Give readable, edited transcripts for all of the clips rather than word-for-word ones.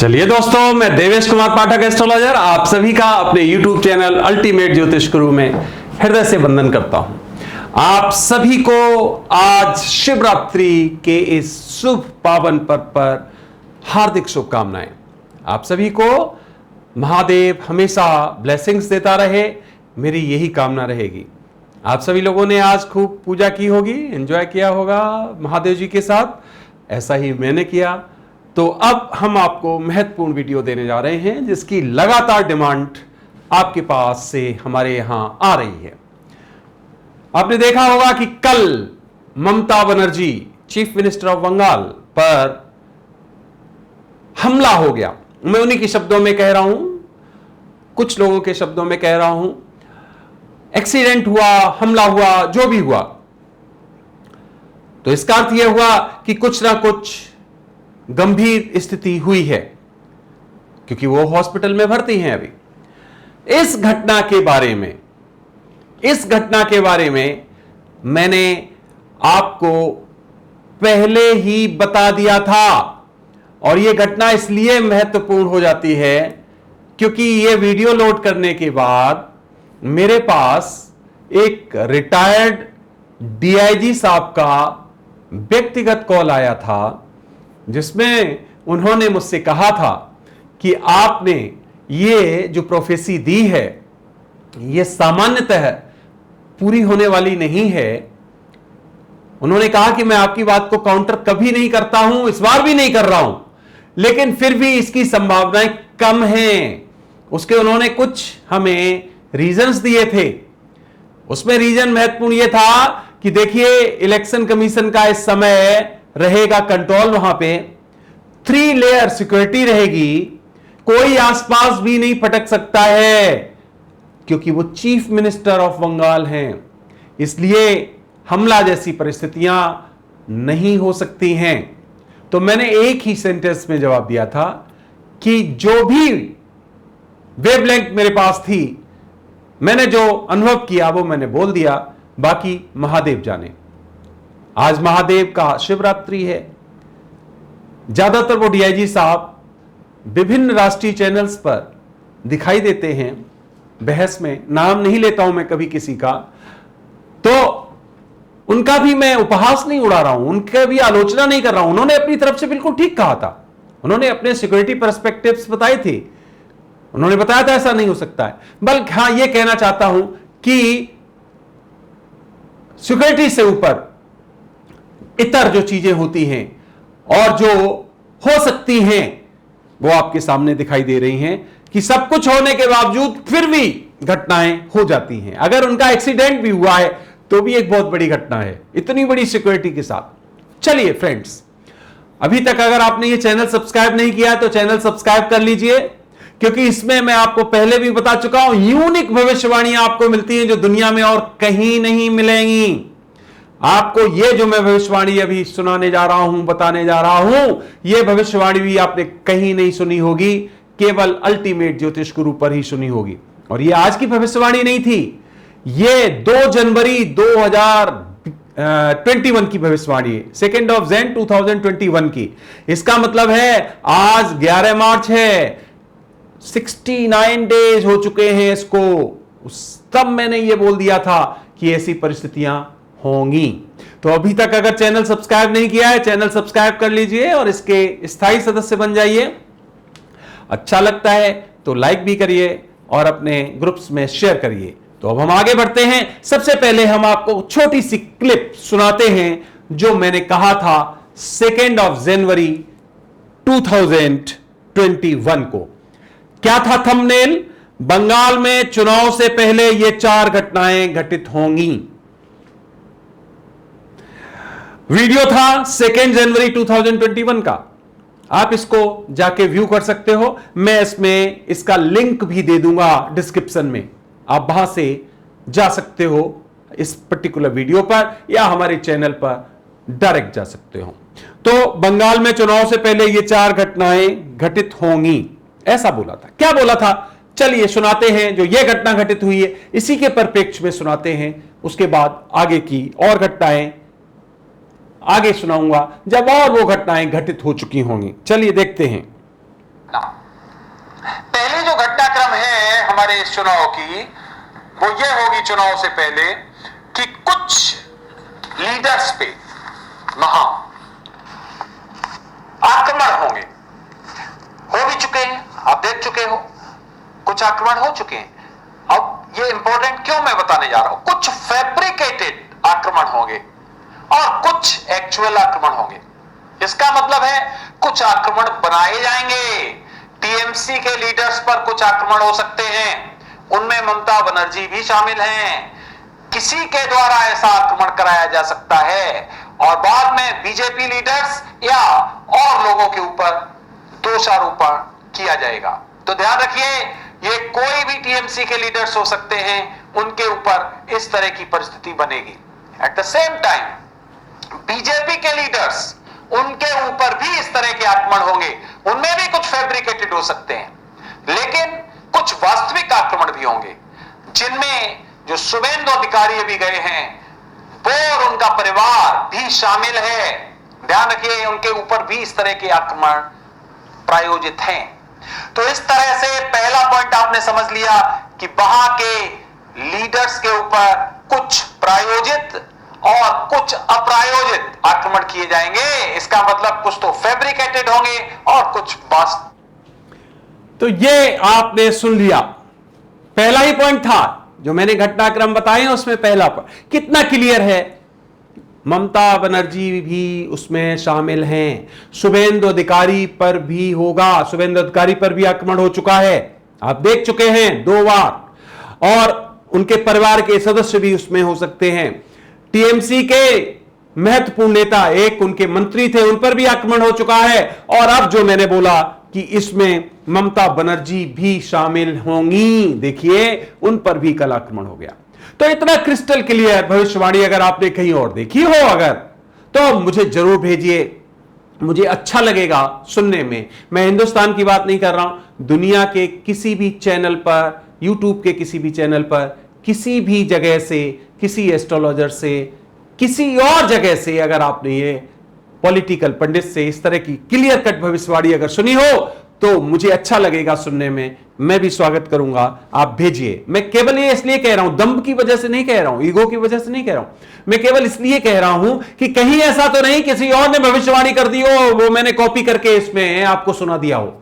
चलिए दोस्तों, मैं देवेश कुमार पाठक एस्ट्रोलॉजर आप सभी का अपने YouTube चैनल अल्टीमेट ज्योतिष गुरु में हृदय से वंदन करता हूं। आप सभी को आज शिवरात्रि के इस शुभ पावन पर्व पर हार्दिक शुभकामनाएं। आप सभी को महादेव हमेशा ब्लेसिंग्स देता रहे, मेरी यही कामना रहेगी। आप सभी लोगों ने आज खूब पूजा की होगी, एंजॉय किया होगा महादेव जी के साथ, ऐसा ही मैंने किया। तो अब हम आपको महत्वपूर्ण वीडियो देने जा रहे हैं जिसकी लगातार डिमांड आपके पास से हमारे यहां आ रही है। आपने देखा होगा कि कल Mamata Banerjee chief minister of Bengal पर हमला हो गया। मैं उन्हीं के शब्दों में कह रहा हूं, कुछ लोगों के शब्दों में कह रहा हूं, एक्सीडेंट हुआ, हमला हुआ, जो भी हुआ, तो इसका अर्थ यह हुआ कि कुछ ना कुछ गंभीर स्थिति हुई है, क्योंकि वो हॉस्पिटल में भर्ती हैं अभी। इस घटना के बारे में मैंने आपको पहले ही बता दिया था, और यह घटना इसलिए महत्वपूर्ण हो जाती है क्योंकि यह वीडियो लोड करने के बाद मेरे पास एक रिटायर्ड डीआईजी साहब का व्यक्तिगत कॉल आया था, जिसमें उन्होंने मुझसे कहा था कि आपने ये जो प्रोफेसी दी है ये सामान्यतः पूरी होने वाली नहीं है। उन्होंने कहा कि मैं आपकी बात को काउंटर कभी नहीं करता हूं, इस बार भी नहीं कर रहा हूं, लेकिन फिर भी इसकी संभावनाएं कम हैं। उसके उन्होंने कुछ हमें रीजंस दिए थे। उसमें रीजन महत्वपूर्ण यह था कि देखिए, इलेक्शन कमीशन का इस समय रहेगा कंट्रोल, वहां पे 3 लेयर सिक्योरिटी रहेगी, कोई आसपास भी नहीं फटक सकता है, क्योंकि वो चीफ मिनिस्टर ऑफ बंगाल हैं। इसलिए हमला जैसी परिस्थितियां नहीं हो सकती हैं। तो मैंने एक ही सेंटेंस में जवाब दिया था कि जो भी वेवलेंथ मेरे पास थी, मैंने जो अनुभव किया वो मैंने बोल दिया, बाकी महादेव जाने। आज महादेव का शिवरात्रि है। ज्यादातर वो डीआईजी साहब विभिन्न राष्ट्रीय चैनल्स पर दिखाई देते हैं, बहस में नाम नहीं लेता हूं मैं कभी किसी का, तो उनका भी मैं उपहास नहीं उड़ा रहा हूं, उनका भी आलोचना नहीं कर रहा हूं। उन्होंने अपनी तरफ से बिल्कुल ठीक कहा था, उन्होंने अपने सिक्योरिटी पर्सपेक्टिव्स बताए थे, उन्होंने बताया था ऐसा नहीं हो सकता है। बल्कि हां, यह कहना चाहता हूं कि सिक्योरिटी से ऊपर इतर जो चीजें होती हैं और जो हो सकती हैं वो आपके सामने दिखाई दे रही हैं कि सब कुछ होने के बावजूद फिर भी घटनाएं हो जाती हैं। अगर उनका एक्सीडेंट भी हुआ है तो भी एक बहुत बड़ी घटना है, इतनी बड़ी सिक्योरिटी के साथ। चलिए फ्रेंड्स, अभी तक अगर आपने ये चैनल सब्सक्राइब नहीं किया तो चैनल सब्सक्राइब कर लीजिए, क्योंकि इसमें मैं आपको पहले भी बता चुका हूं, यूनिक भविष्यवाणियां आपको मिलती हैं जो दुनिया में और कहीं नहीं मिलेंगी। आपको ये जो मैं भविष्यवाणी अभी सुनाने जा रहा हूं, बताने जा रहा हूं, ये भविष्यवाणी भी आपने कहीं नहीं सुनी होगी, केवल अल्टीमेट ज्योतिष गुरु पर ही सुनी होगी। और ये आज की भविष्यवाणी नहीं थी, ये 2 जनवरी 2021 की भविष्यवाणी है, 2 Jan 2021 की। इसका मतलब है आज 11 मार्च है, 69 डेज हो चुके हैं इसको। तब मैंने ये बोल दिया था कि ऐसी परिस्थितियां होंगी। तो अभी तक अगर चैनल सब्सक्राइब नहीं किया है, चैनल सब्सक्राइब कर लीजिए और इसके स्थायी सदस्य बन जाइए। अच्छा लगता है तो लाइक भी करिए और अपने ग्रुप्स में शेयर करिए। तो अब हम आगे बढ़ते हैं। सबसे पहले हम आपको छोटी सी क्लिप सुनाते हैं जो मैंने कहा था 2 जनवरी 2021 को। क्या था थंबनेल? बंगाल में चुनाव से पहले ये 4 घटनाएं घटित होंगी। वीडियो था 2 जनवरी 2021 का, आप इसको जाके व्यू कर सकते हो। मैं इसमें इसका लिंक भी दे दूंगा डिस्क्रिप्शन में, आप वहां से जा सकते हो इस पर्टिकुलर वीडियो पर, या हमारे चैनल पर डायरेक्ट जा सकते हो। तो बंगाल में चुनाव से पहले ये 4 घटनाएं घटित होंगी, ऐसा बोला था। क्या बोला था? चलिए सुनाते हैं। जो ये घटना घटित हुई है इसी के परिप्रेक्ष्य में सुनाते हैं, उसके बाद आगे की और घटनाएं आगे सुनाऊंगा जब और वो घटनाएं घटित हो चुकी होंगी। चलिए देखते हैं। हमारे इस चुनाव की वो ये होगी चुनाव से पहले कि कुछ लीडर्स पे वहां आक्रमण होंगे, हो भी चुके हैं, आप देख चुके हो, कुछ आक्रमण हो चुके हैं। अब ये इंपॉर्टेंट क्यों मैं बताने जा रहा हूं, कुछ फैब्रिकेटेड आक्रमण होंगे और कुछ एक्चुअल आक्रमण होंगे। इसका मतलब है कुछ आक्रमण बनाए जाएंगे, टीएमसी के लीडर्स पर कुछ आक्रमण हो सकते हैं, उनमें ममता बनर्जी भी शामिल हैं, किसी के द्वारा ऐसा आक्रमण कराया जा सकता है और बाद में बीजेपी लीडर्स या और लोगों के ऊपर दोषारोपण किया जाएगा। तो ध्यान रखिए, ये कोई भी टीएमसी के लीडर्स हो सकते हैं, उनके ऊपर इस तरह की परिस्थिति बनेगी। At the same time BJP के लीडर्स, उनके ऊपर भी इस तरह के आक्रमण होंगे, उनमें भी कुछ फैब्रिकेटेड हो सकते हैं, लेकिन कुछ वास्तविक आक्रमण भी होंगे, जिनमें जो शुभेंदु अधिकारी भी गए हैं वो और उनका परिवार भी शामिल है। ध्यान रखिए, उनके ऊपर भी इस तरह के आक्रमण प्रायोजित हैं। तो इस तरह से पहला पॉइंट आपने समझ लिया कि वहां के लीडर्स के ऊपर कुछ प्रायोजित और कुछ अप्रायोजित आक्रमण किए जाएंगे। इसका मतलब कुछ तो फैब्रिकेटेड होंगे और कुछ वास्तविक। तो ये आपने सुन लिया, पहला ही पॉइंट था जो मैंने घटनाक्रम बताए, उसमें पहला पॉइंट कितना क्लियर है। ममता बनर्जी भी उसमें शामिल हैं, शुभेंदु अधिकारी पर भी होगा, शुभेंदु अधिकारी पर भी आक्रमण हो चुका है, आप देख चुके हैं 2 बार, और उनके परिवार के सदस्य भी उसमें हो सकते हैं। टीएमसी के महत्वपूर्ण नेता, एक उनके मंत्री थे, उन पर भी आक्रमण हो चुका है, और अब जो मैंने बोला कि इसमें ममता बनर्जी भी शामिल होंगी, देखिए उन पर भी कल आक्रमण हो गया। तो इतना क्रिस्टल क्लियर भविष्यवाणी अगर आपने कहीं और देखी हो अगर, तो मुझे जरूर भेजिए, मुझे अच्छा लगेगा सुनने में। मैं हिंदुस्तान की बात नहीं कर रहा हूं, दुनिया के किसी भी चैनल पर, यूट्यूब के किसी भी चैनल पर, किसी भी जगह से, किसी एस्ट्रोलॉजर से, किसी और जगह से अगर आपने ये पॉलिटिकल पंडित से इस तरह की क्लियर कट भविष्यवाणी अगर सुनी हो तो मुझे अच्छा लगेगा सुनने में, मैं भी स्वागत करूंगा, आप भेजिए। मैं केवल ये इसलिए कह रहा हूं, दम्भ की वजह से नहीं कह रहा हूं, ईगो की वजह से नहीं कह रहा हूं, मैं केवल इसलिए कह रहा हूं कि कहीं ऐसा तो नहीं किसी और ने भविष्यवाणी कर दी हो, वो मैंने कॉपी करके इसमें आपको सुना दिया हो।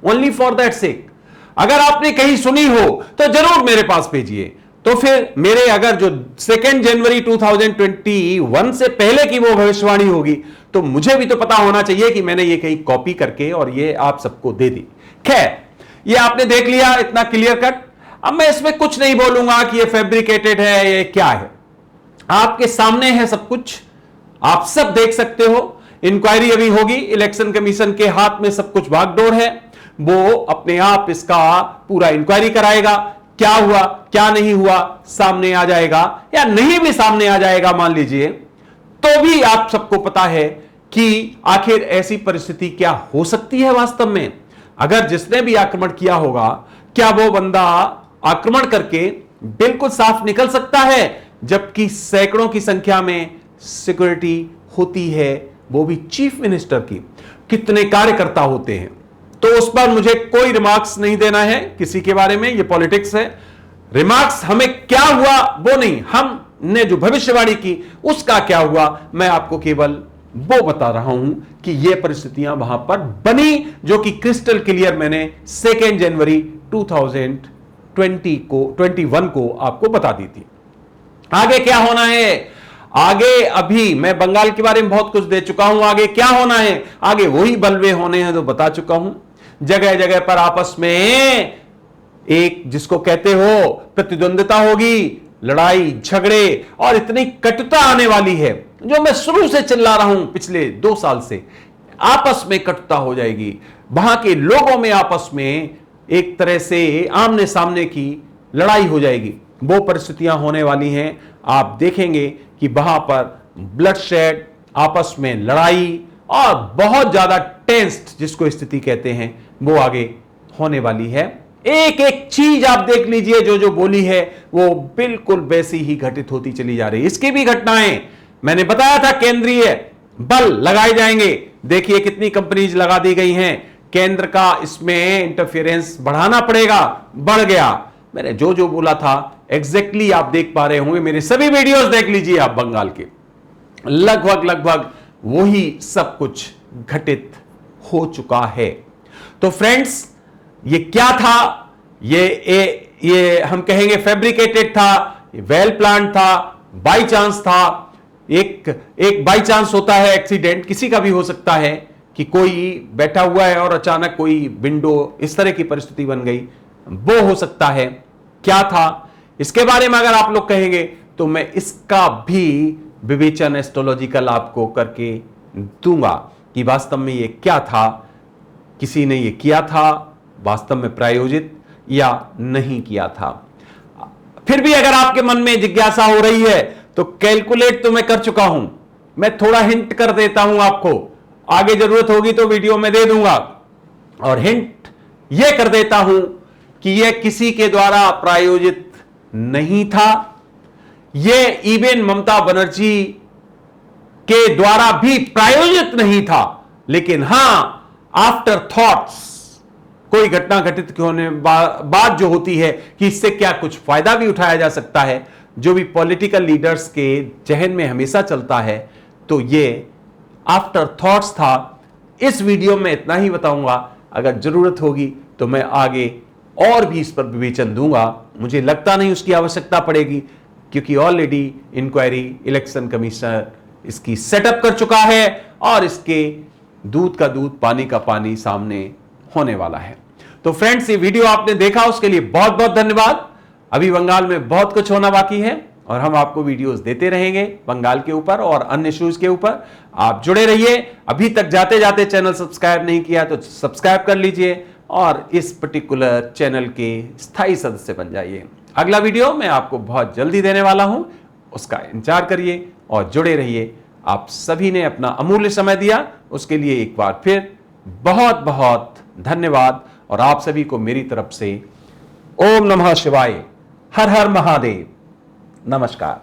ओनली फॉर दैट सेक, अगर आपने कहीं सुनी हो तो जरूर मेरे पास भेजिए। तो फिर मेरे अगर जो 2 जनवरी 2021 से पहले की वो भविष्यवाणी होगी तो मुझे भी तो पता होना चाहिए कि मैंने ये कहीं कॉपी करके और ये आप सबको दे दी। खैर, ये आपने देख लिया इतना क्लियर कट। अब मैं इसमें कुछ नहीं बोलूंगा कि ये फैब्रिकेटेड है, ये क्या है, आपके सामने है सब कुछ, आप सब देख सकते हो। इंक्वायरी अभी होगी, इलेक्शन कमीशन के हाथ में सब कुछ भागदौड़ है, वो अपने आप इसका पूरा इंक्वायरी कराएगा, क्या हुआ क्या नहीं हुआ सामने आ जाएगा, या नहीं भी सामने आ जाएगा मान लीजिए, तो भी आप सबको पता है कि आखिर ऐसी परिस्थिति क्या हो सकती है वास्तव में। अगर जिसने भी आक्रमण किया होगा, क्या वो बंदा आक्रमण करके बिल्कुल साफ निकल सकता है, जबकि सैकड़ों की संख्या में सिक्योरिटी होती है, वो भी चीफ मिनिस्टर की, कितने कार्यकर्ता होते हैं। तो उस पर मुझे कोई रिमार्क्स नहीं देना है किसी के बारे में, ये पॉलिटिक्स है। रिमार्क्स हमें क्या हुआ वो नहीं, हमने जो भविष्यवाणी की उसका क्या हुआ, मैं आपको केवल वो बता रहा हूं कि ये परिस्थितियां वहां पर बनी, जो कि क्रिस्टल क्लियर मैंने 2 जनवरी 2021 को आपको बता दी थी। आगे क्या होना है, आगे अभी मैं बंगाल के बारे में बहुत कुछ दे चुका हूं, आगे क्या होना है, आगे वही बलवे होने हैं जो बता चुका हूं। जगह जगह पर आपस में एक जिसको कहते हो प्रतिद्वंदिता होगी, लड़ाई झगड़े, और इतनी कटुता आने वाली है, जो मैं शुरू से चिल्ला रहा हूं पिछले 2 साल से, आपस में कटुता हो जाएगी, वहां के लोगों में आपस में एक तरह से आमने सामने की लड़ाई हो जाएगी। वो परिस्थितियां होने वाली हैं, आप देखेंगे कि वहां पर ब्लडशेड, आपस में लड़ाई और बहुत ज्यादा टेंस्ड जिसको स्थिति कहते हैं वो आगे होने वाली है। एक एक चीज आप देख लीजिए, जो जो बोली है वो बिल्कुल वैसी ही घटित होती चली जा रही है। इसकी भी घटनाएं मैंने बताया था, केंद्रीय बल लगाए जाएंगे, देखिए कितनी कंपनीज लगा दी गई हैं, केंद्र का इसमें इंटरफेरेंस बढ़ाना पड़ेगा, बढ़ गया। मैंने जो जो बोला था एग्जैक्टली आप देख पा रहे होंगे, मेरे सभी वीडियोस देख लीजिए आप बंगाल के, लगभग वही सब कुछ घटित हो चुका है। तो फ्रेंड्स, ये क्या था? ये हम कहेंगे फैब्रिकेटेड था, वेल प्लान था, बाई चांस था। एक बाई चांस होता है एक्सीडेंट, किसी का भी हो सकता है कि कोई बैठा हुआ है और अचानक कोई विंडो, इस तरह की परिस्थिति बन गई, वो हो सकता है। क्या था इसके बारे में अगर आप लोग कहेंगे तो मैं इसका भी विवेचन एस्ट्रोलॉजिकल आपको करके दूंगा कि वास्तव में ये क्या था, किसी ने ये किया था वास्तव में प्रायोजित या नहीं किया था। फिर भी अगर आपके मन में जिज्ञासा हो रही है तो कैलकुलेट तो मैं कर चुका हूं, मैं थोड़ा हिंट कर देता हूं आपको, आगे जरूरत होगी तो वीडियो में दे दूंगा। और हिंट यह कर देता हूं कि यह किसी के द्वारा प्रायोजित नहीं था, यह इवन ममता बनर्जी के द्वारा भी प्रायोजित नहीं था, लेकिन हां आफ्टर थॉट्स कोई घटना घटित होने बाद जो होती है कि इससे क्या कुछ फायदा भी उठाया जा सकता है, जो भी पॉलिटिकल लीडर्स के जहन में हमेशा चलता है, तो ये आफ्टर थॉट्स था। इस वीडियो में इतना ही बताऊंगा, अगर जरूरत होगी तो मैं आगे और भी इस पर विवेचन दूंगा। मुझे लगता नहीं उसकी आवश्यकता पड़ेगी, क्योंकि ऑलरेडी इंक्वायरी इलेक्शन कमिश्नर इसकी सेटअप कर चुका है और इसके दूध का दूध पानी का पानी सामने होने वाला है। तो फ्रेंड्स, ये वीडियो आपने देखा उसके लिए बहुत बहुत धन्यवाद। अभी बंगाल में बहुत कुछ होना बाकी है और हम आपको वीडियोस देते रहेंगे बंगाल के ऊपर और अन्य इश्यूज के ऊपर। आप जुड़े रहिए। अभी तक जाते जाते चैनल सब्सक्राइब नहीं किया तो सब्सक्राइब कर लीजिए और इस पर्टिकुलर चैनल के स्थायी सदस्य बन जाइए। अगला वीडियो मैं आपको बहुत जल्दी देने वाला हूं, उसका इंतजार करिए और जुड़े रहिए। आप सभी ने अपना अमूल्य समय दिया, उसके लिए एक बार फिर बहुत बहुत धन्यवाद। और आप सभी को मेरी तरफ से ओम नमः शिवाय, हर हर महादेव, नमस्कार।